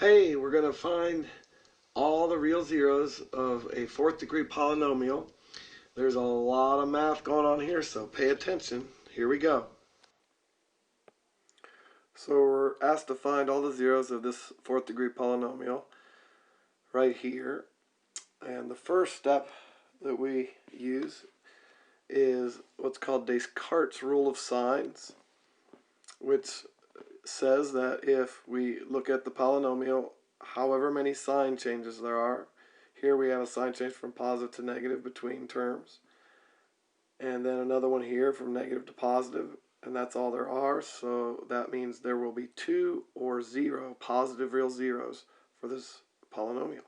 Hey, we're going to find all the real zeros of a fourth degree polynomial. There's a lot of math going on here, so pay attention. Here we go. So we're asked to find all the zeros of this fourth degree polynomial right here. And the first step that we use is what's called Descartes' rule of signs, which says that if we look at the polynomial, however many sign changes there are, here we have a sign change from positive to negative between terms, and then another one here from negative to positive, and that's all there are. So that means there will be 2 or 0 positive real zeros for this polynomial.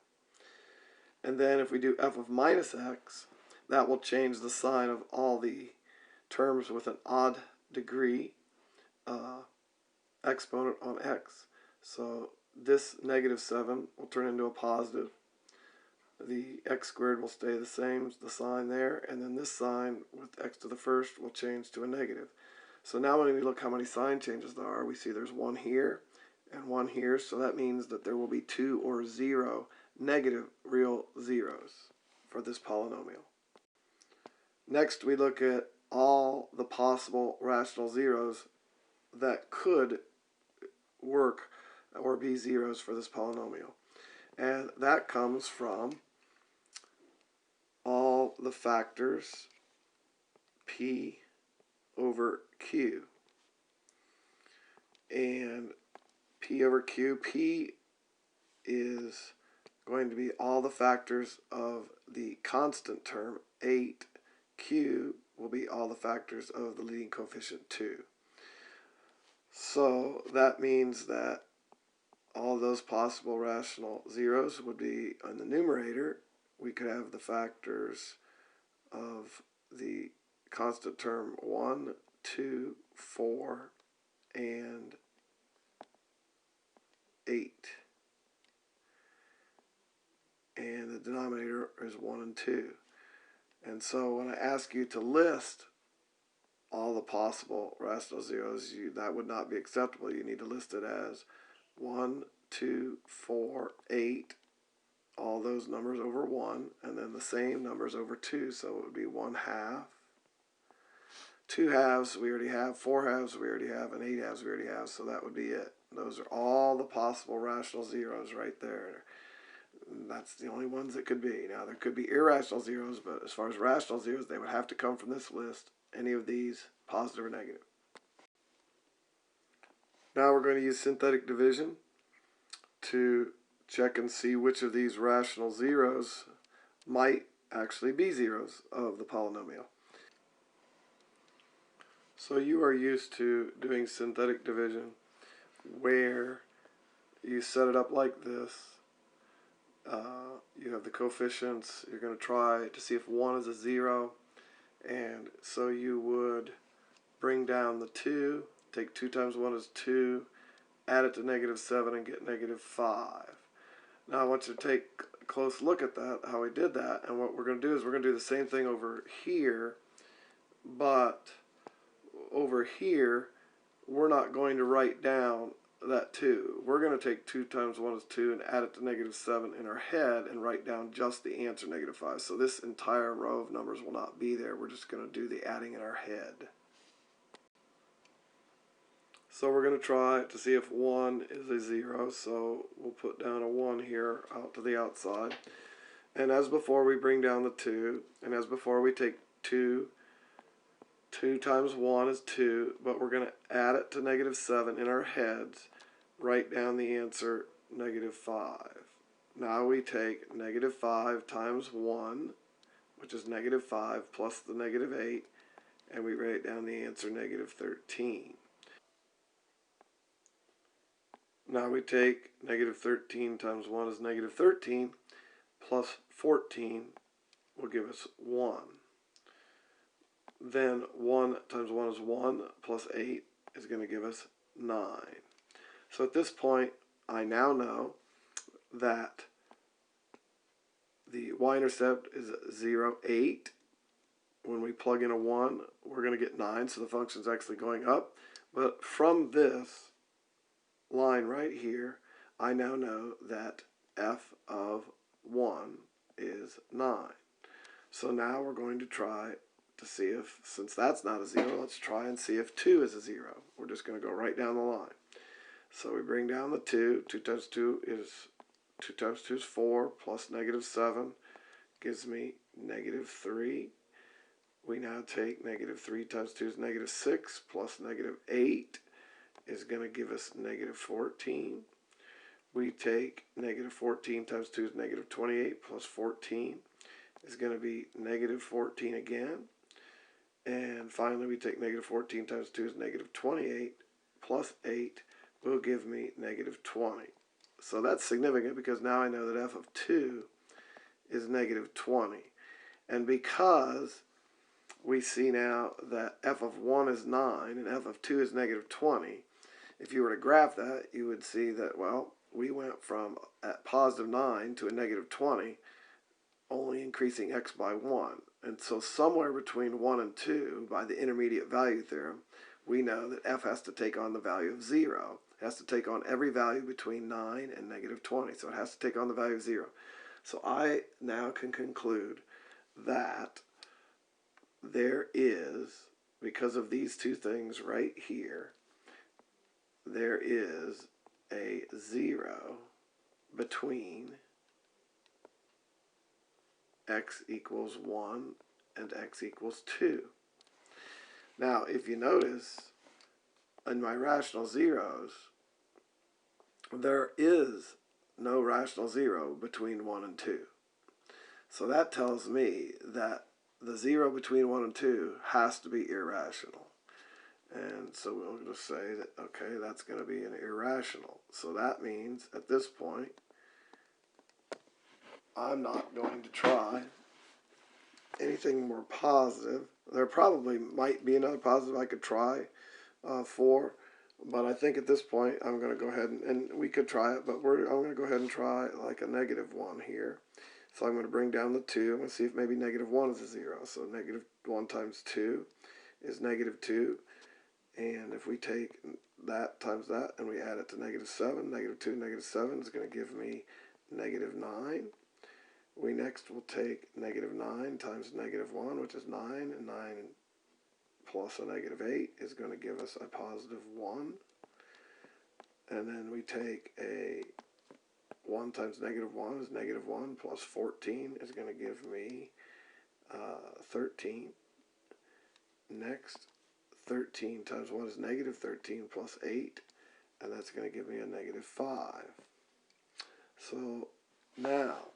And then if we do f of minus x, that will change the sign of all the terms with an odd degree exponent on x. So this -7 will turn into a positive. The x squared will stay the same, the sign there, and then this sign with x to the first will change to a negative. So now when we look how many sign changes there are, we see there's one here and one here, so that means that there will be 2 or 0 negative real zeros for this polynomial. Next, we look at all the possible rational zeros that could work or be zeros for this polynomial. And that comes from all the factors p over q. And p over q, p is going to be all the factors of the constant term 8. Q will be all the factors of the leading coefficient 2. So that means that all those possible rational zeros would be on the numerator. We could have the factors of the constant term 1, 2, 4, and 8. And the denominator is 1 and 2. And so when I ask you to list all the possible rational zeros, that would not be acceptable. You need to list it as 1, 2, 4, 8, all those numbers over 1, and then the same numbers over 2. So it would be 1/2. 2 halves we already have, 4 halves we already have, and 8 halves we already have, so that would be it. Those are all the possible rational zeros right there. That's the only ones that could be. Now, there could be irrational zeros, but as far as rational zeros, they would have to come from this list, any of these, positive or negative. Now we're going to use synthetic division to check and see which of these rational zeros might actually be zeros of the polynomial. So you are used to doing synthetic division where you set it up like this. You have the coefficients. You're going to try to see if 1 is a 0. And so you would bring down the 2. Take 2 times 1 is 2. Add it to -7 and get -5. Now I want you to take a close look at that, how we did that. And what we're going to do is we're going to do the same thing over here. But over here, we're not going to write down that 2. We're going to take 2 times 1 is 2 and add it to -7 in our head and write down just the answer, -5. So this entire row of numbers will not be there. We're just going to do the adding in our head. So we're going to try to see if 1 is a 0. So we'll put down a 1 here out to the outside. And as before, we bring down the 2. And as before, we take 2. 2 times 1 is 2, but we're going to add it to -7 in our heads, write down the answer, -5. Now we take -5 times 1, which is -5, plus the -8, and we write down the answer, -13. Now we take -13 times 1 is -13, plus 14 will give us 1. Then 1 times 1 is 1, plus 8 is going to give us 9. So at this point, I now know that the y-intercept is 0, 8. When we plug in a 1, we're going to get 9, so the function's actually going up. But from this line right here, I now know that f of 1 is 9. So now we're going to try to see if, since that's not a 0, let's try and see if 2 is a 0. We're just going to go right down the line. So we bring down the 2. 2 times 2 is 4, plus negative 7 gives me negative 3. We now take negative 3 times 2 is negative 6, plus negative 8 is going to give us negative 14. We take negative 14 times 2 is negative 28, plus 14 is going to be negative 14 again. And finally, we take negative 14 times 2 is negative 28, plus 8 will give me negative 20. So that's significant because now I know that f of 2 is negative 20. And because we see now that f of 1 is 9 and f of 2 is negative 20, if you were to graph that, you would see that, well, we went from at positive 9 to a negative 20, only increasing x by 1. And so somewhere between 1 and 2, by the intermediate value theorem, we know that f has to take on the value of 0. It has to take on every value between 9 and negative 20. So it has to take on the value of 0. So I now can conclude that there is, because of these two things right here, there is a 0 between x equals 1 and x equals 2. Now, if you notice, in my rational zeros, there is no rational 0 between 1 and 2. So that tells me that the 0 between 1 and 2 has to be irrational. And so we'll just say that, okay, that's going to be an irrational. So that means, at this point, I'm not going to try anything more positive. There probably might be another positive I could try for, but I think at this point I'm going to go ahead and we could try it, but I'm going to go ahead and try like a negative 1 here. So I'm going to bring down the 2. I'm going to see if maybe negative 1 is a 0. So negative 1 times 2 is negative 2. And if we take that times that and we add it to negative 7, negative 2, negative 7 is going to give me negative 9. We next will take negative 9 times negative 1, which is 9, and 9 plus a negative 8 is going to give us a positive 1. And then we take a 1 times negative 1 is negative 1, plus 14 is going to give me 13. Next, 13 times 1 is negative 13 plus 8, and that's going to give me a negative 5. So now,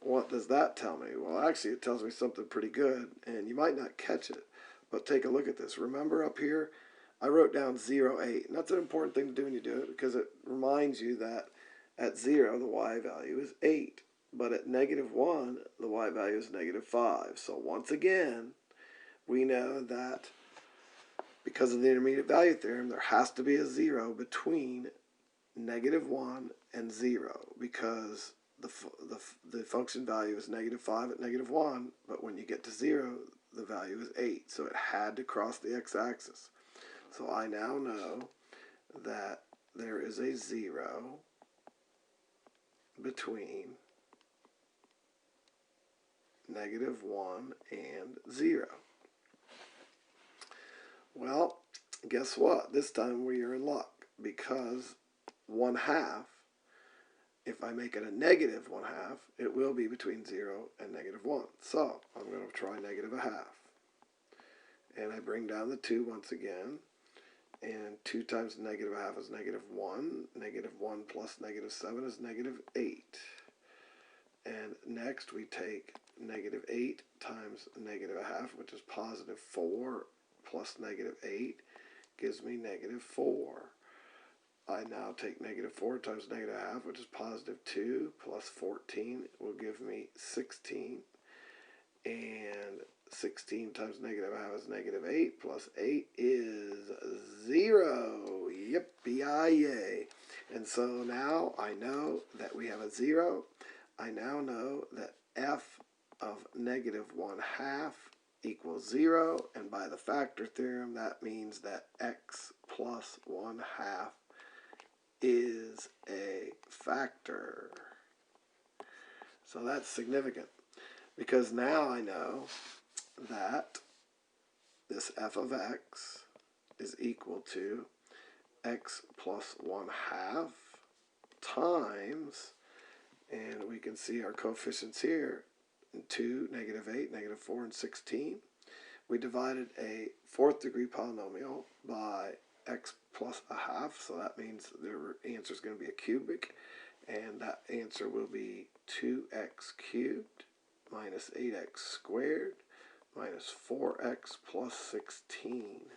what does that tell me? Well, actually, it tells me something pretty good, and you might not catch it, but take a look at this. Remember up here, I wrote down 0, 8, and that's an important thing to do when you do it because it reminds you that at 0, the y value is 8, but at negative 1, the y value is negative 5. So once again, we know that because of the intermediate value theorem, there has to be a 0 between negative 1 and 0 because the function value is negative 5 at negative 1, but when you get to 0, the value is 8. So it had to cross the x-axis. So I now know that there is a 0 between negative 1 and 0. Well, guess what? This time we are in luck because 1/2, if I make it a negative 1/2, it will be between 0 and negative 1. So I'm going to try negative 1/2. And I bring down the 2 once again. And 2 times negative 1/2 is negative 1. Negative 1 plus negative 7 is negative 8. And next we take negative 8 times negative 1/2, which is positive 4, plus negative 8 gives me negative 4. I now take negative 4 times negative 1/2, which is positive 2, plus 14 will give me 16. And 16 times negative 1/2 is negative 8, plus 8 is 0. Yippee-yi-yay. And so now I know that we have a 0. I now know that f of negative 1/2 equals 0, and by the factor theorem, that means that x plus 1/2 is a factor. So that's significant because now I know that this f of x is equal to x plus 1/2 times, and we can see our coefficients here, 2, -8, -4, and 16. We divided a 4th degree polynomial by x plus 1/2, so that means their answer is going to be a cubic, and that answer will be 2x cubed minus 8x squared minus 4x plus 16.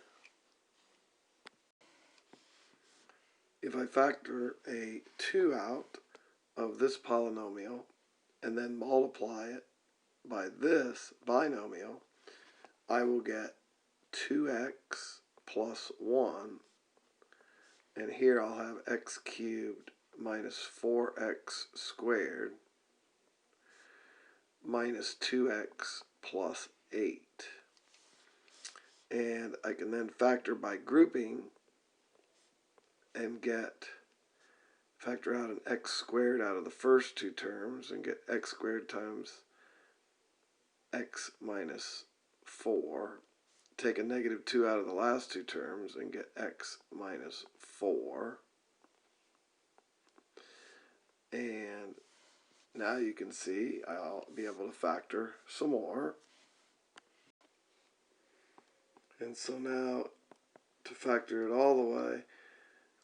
If I factor a 2 out of this polynomial and then multiply it by this binomial, I will get 2x plus 1, and here I'll have x cubed minus 4x squared minus 2x plus 8. And I can then factor by grouping and factor out an x squared out of the first two terms and get x squared times x minus 4. Take a -2 out of the last two terms and get x minus 4. And now you can see I'll be able to factor some more. And so now to factor it all the way,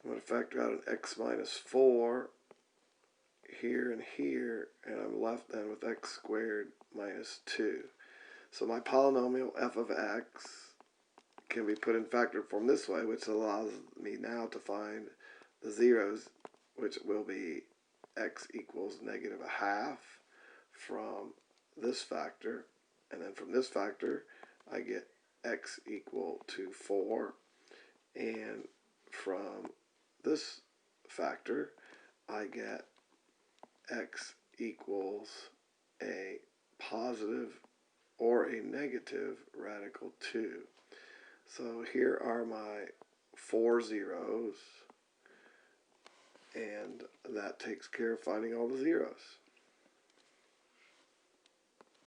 I'm going to factor out an x minus 4 here and here, and I'm left then with x squared minus 2. So my polynomial f of x can be put in factored form this way, which allows me now to find the zeros, which will be x equals -1/2 from this factor, and then from this factor I get x equal to 4, and from this factor I get x equals a positive or a negative radical 2. So here are my 4 zeros, and that takes care of finding all the zeros.